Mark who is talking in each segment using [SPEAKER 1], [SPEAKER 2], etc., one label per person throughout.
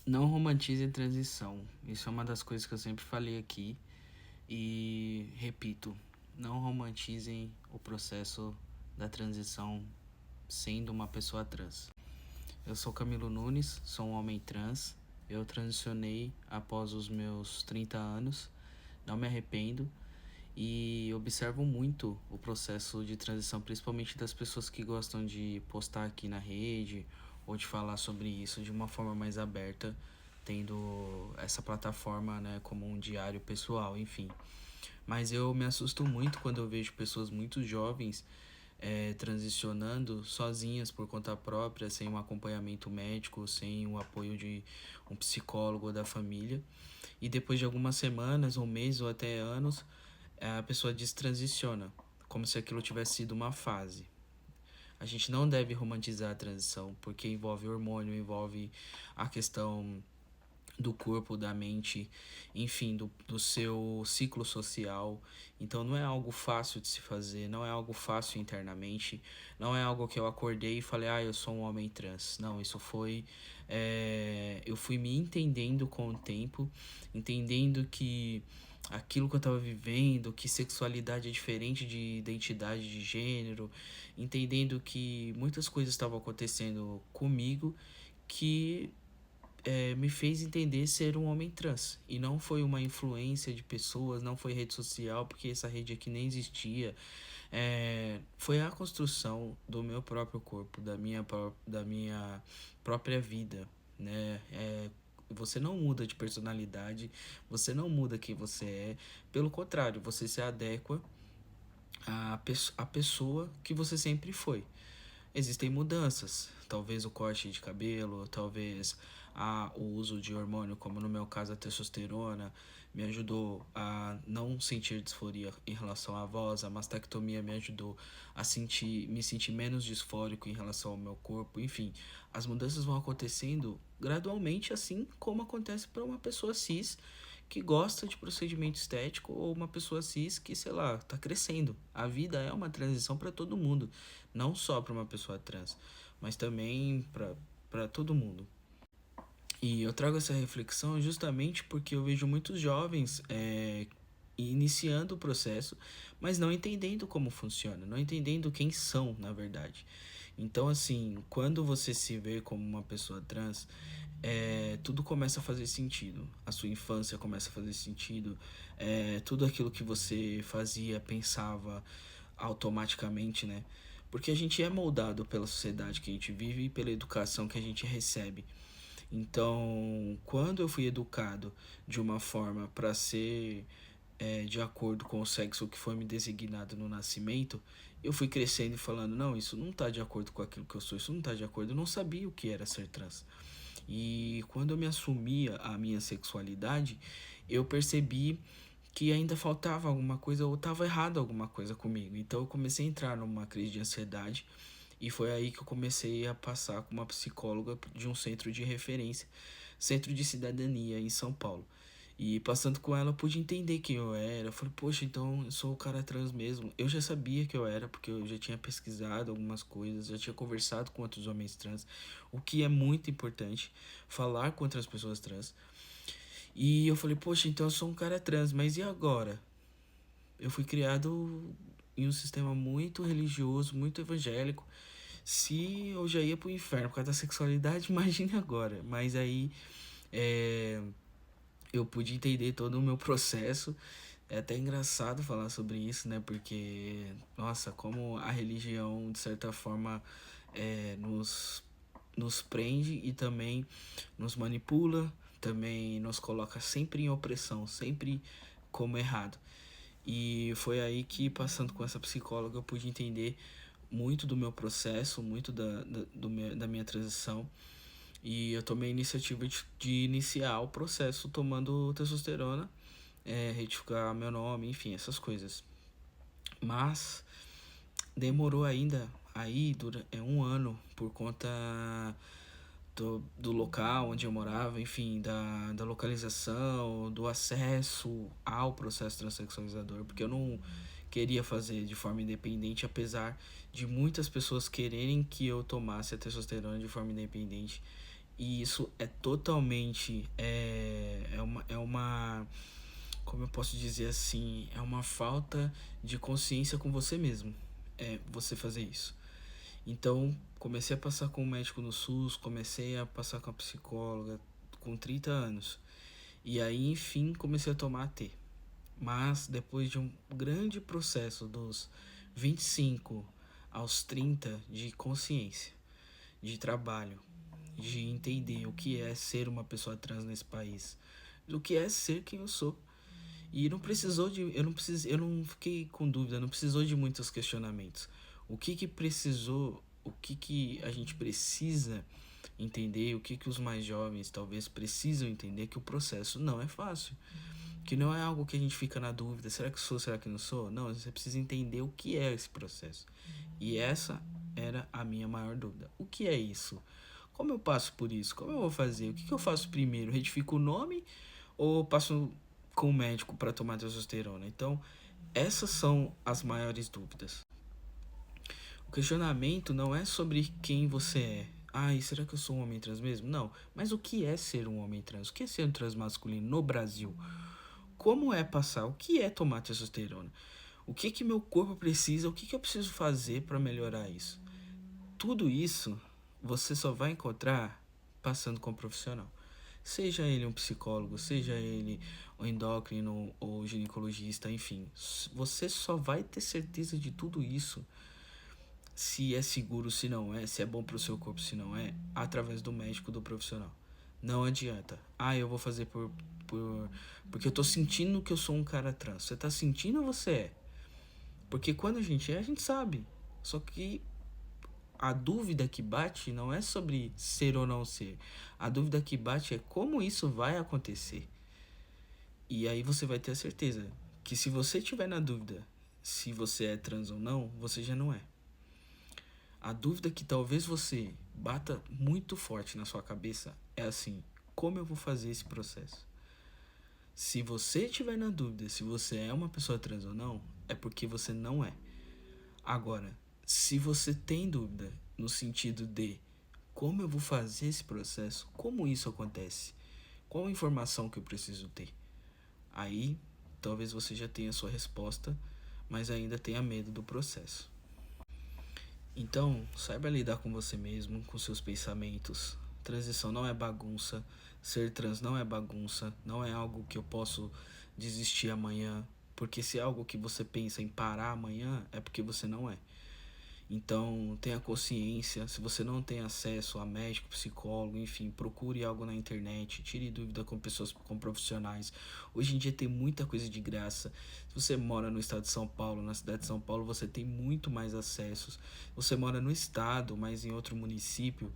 [SPEAKER 1] Não romantize a transição. Isso é uma das coisas que eu sempre falei aqui. E repito, não romantizem o processo da transição sendo uma pessoa trans. Eu sou Camilo Nunes, sou um homem trans. Eu transicionei após os meus 30 anos. Não me arrependo. E observo muito o processo de transição, principalmente das pessoas que gostam de postar aqui na rede ou de falar sobre isso de uma forma mais aberta, tendo essa plataforma, né, como um diário pessoal, enfim. Mas eu me assusto muito quando eu vejo pessoas muito jovens transicionando sozinhas por conta própria, sem um acompanhamento médico, sem o apoio de um psicólogo ou da família. E depois de algumas semanas, ou meses, ou até anos, a pessoa destransiciona, como se aquilo tivesse sido uma fase. A gente não deve romantizar a transição, porque envolve hormônio, envolve a questão do corpo, da mente, enfim, do seu ciclo social. Então não é algo fácil de se fazer, não é algo fácil internamente, não é algo que eu acordei e falei, ah, eu sou um homem trans. Não, isso foi. Eu fui me entendendo com o tempo, entendendo que aquilo que eu estava vivendo, que sexualidade é diferente de identidade de gênero, entendendo que muitas coisas estavam acontecendo comigo que me fez entender ser um homem trans. E não foi uma influência de pessoas, não foi rede social, porque essa rede aqui nem existia. Foi a construção do meu próprio corpo, da minha própria vida, né? Você não muda de personalidade, você não muda quem você é, pelo contrário, você se adequa à pessoa que você sempre foi. Existem mudanças, talvez o corte de cabelo, talvez o uso de hormônio, como no meu caso a testosterona, me ajudou a não sentir disforia em relação à voz, a mastectomia me ajudou a me sentir menos disfórico em relação ao meu corpo, enfim, as mudanças vão acontecendo gradualmente, assim como acontece para uma pessoa cis que gosta de procedimento estético ou uma pessoa cis que, sei lá, tá crescendo. A vida é uma transição para todo mundo, não só para uma pessoa trans, mas também para todo mundo. E eu trago essa reflexão justamente porque eu vejo muitos jovens iniciando o processo, mas não entendendo como funciona, não entendendo quem são, na verdade. Então, assim, quando você se vê como uma pessoa trans, tudo começa a fazer sentido. A sua infância começa a fazer sentido. Tudo aquilo que você fazia, pensava automaticamente, né? Porque a gente é moldado pela sociedade que a gente vive e pela educação que a gente recebe. Então, quando eu fui educado de uma forma para ser de acordo com o sexo que foi me designado no nascimento, eu fui crescendo e falando, não, isso não tá de acordo com aquilo que eu sou, isso não tá de acordo, eu não sabia o que era ser trans. E quando eu me assumia a minha sexualidade, eu percebi que ainda faltava alguma coisa ou estava errado alguma coisa comigo. Então eu comecei a entrar numa crise de ansiedade e foi aí que eu comecei a passar com uma psicóloga de um centro de referência, Centro de Cidadania em São Paulo. E passando com ela, eu pude entender quem eu era. Eu falei, poxa, então eu sou o cara trans mesmo. Eu já sabia que eu era, porque eu já tinha pesquisado algumas coisas, já tinha conversado com outros homens trans, o que é muito importante, falar com outras pessoas trans. E eu falei, poxa, então eu sou um cara trans, mas e agora? Eu fui criado em um sistema muito religioso, muito evangélico. Se eu já ia pro inferno por causa da sexualidade, imagine agora. Mas aí é, eu pude entender todo o meu processo. É até engraçado falar sobre isso, né? Porque, nossa, como a religião, de certa forma, nos prende e também nos manipula, também nos coloca sempre em opressão, sempre como errado. E foi aí que, passando com essa psicóloga, eu pude entender muito do meu processo, muito da minha transição. E eu tomei a iniciativa de iniciar o processo tomando testosterona, retificar meu nome, enfim, essas coisas. Mas demorou ainda, aí dura, um ano, por conta do local onde eu morava, enfim, da localização, do acesso ao processo transexualizador, porque eu não queria fazer de forma independente, apesar de muitas pessoas quererem que eu tomasse a testosterona de forma independente. E isso é totalmente. Como eu posso dizer assim? É uma falta de consciência com você mesmo. É você fazer isso. Então, comecei a passar com o médico no SUS, comecei a passar com a psicóloga com 30 anos. E aí, enfim, comecei a tomar AT. Mas depois de um grande processo dos 25 aos 30 de consciência, de trabalho, de entender o que é ser uma pessoa trans nesse país, do que é ser quem eu sou. E não precisou de, eu não fiquei com dúvida, não precisou de muitos questionamentos. O que a gente precisa entender, o que os mais jovens talvez precisam entender, que o processo não é fácil. Que não é algo que a gente fica na dúvida, será que sou, será que não sou? Não, você precisa entender o que é esse processo. E essa era a minha maior dúvida. O que é isso? Como eu passo por isso? Como eu vou fazer? O que eu faço primeiro? Retifico o nome ou passo com o médico para tomar testosterona? Então, essas são as maiores dúvidas. O questionamento não é sobre quem você é. Ai, será que eu sou um homem trans mesmo? Não. Mas o que é ser um homem trans? O que é ser um trans masculino no Brasil? Como é passar? O que é tomar testosterona? O que meu corpo precisa? O que eu preciso fazer para melhorar isso? Tudo isso você só vai encontrar passando com um profissional. Seja ele um psicólogo, seja ele um endócrino ou ginecologista, enfim. Você só vai ter certeza de tudo isso, se é seguro, se não é, se é bom pro seu corpo, se não é, através do médico, do profissional. Não adianta. Ah, eu vou fazer porque eu tô sentindo que eu sou um cara trans. Você tá sentindo ou você é? Porque quando a gente sabe. Só que a dúvida que bate não é sobre ser ou não ser. A dúvida que bate é como isso vai acontecer. E aí você vai ter a certeza que se você tiver na dúvida se você é trans ou não, você já não é. A dúvida que talvez você bata muito forte na sua cabeça é assim: como eu vou fazer esse processo? Se você tiver na dúvida se você é uma pessoa trans ou não, é porque você não é. Agora, se você tem dúvida no sentido de como eu vou fazer esse processo, como isso acontece, qual a informação que eu preciso ter, aí talvez você já tenha a sua resposta, mas ainda tenha medo do processo. Então, saiba lidar com você mesmo, com seus pensamentos. Transição não é bagunça, ser trans não é bagunça, não é algo que eu posso desistir amanhã, porque se é algo que você pensa em parar amanhã, é porque você não é. Então, tenha consciência, se você não tem acesso a médico, psicólogo, enfim, procure algo na internet, tire dúvida com pessoas, com profissionais. Hoje em dia tem muita coisa de graça. Se você mora no estado de São Paulo, na cidade de São Paulo, você tem muito mais acessos. Você mora no estado, mas em outro município,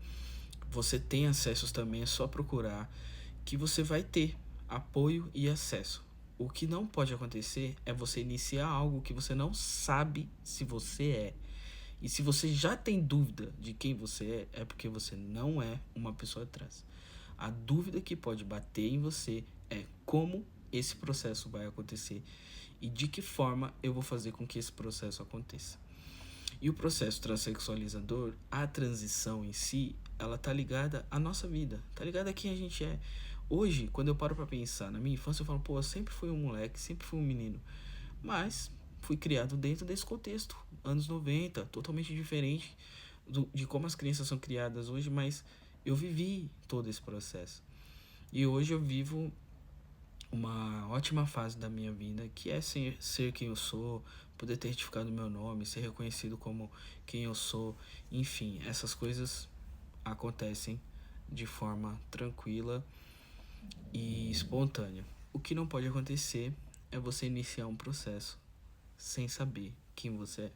[SPEAKER 1] você tem acessos também, é só procurar que você vai ter apoio e acesso. O que não pode acontecer é você iniciar algo que você não sabe se você é. E se você já tem dúvida de quem você é porque você não é uma pessoa trans. A dúvida que pode bater em você é como esse processo vai acontecer e de que forma eu vou fazer com que esse processo aconteça. E o processo transexualizador, a transição em si, ela tá ligada à nossa vida, tá ligada a quem a gente é. Hoje, quando eu paro pra pensar na minha infância, eu falo, pô, eu sempre fui um moleque, sempre fui um menino. Mas fui criado dentro desse contexto, anos 90, totalmente diferente de como as crianças são criadas hoje, mas eu vivi todo esse processo. E hoje eu vivo uma ótima fase da minha vida, que é ser quem eu sou, poder ter retificado meu nome, ser reconhecido como quem eu sou, enfim, essas coisas acontecem de forma tranquila e espontânea. O que não pode acontecer é você iniciar um processo sem saber quem você é.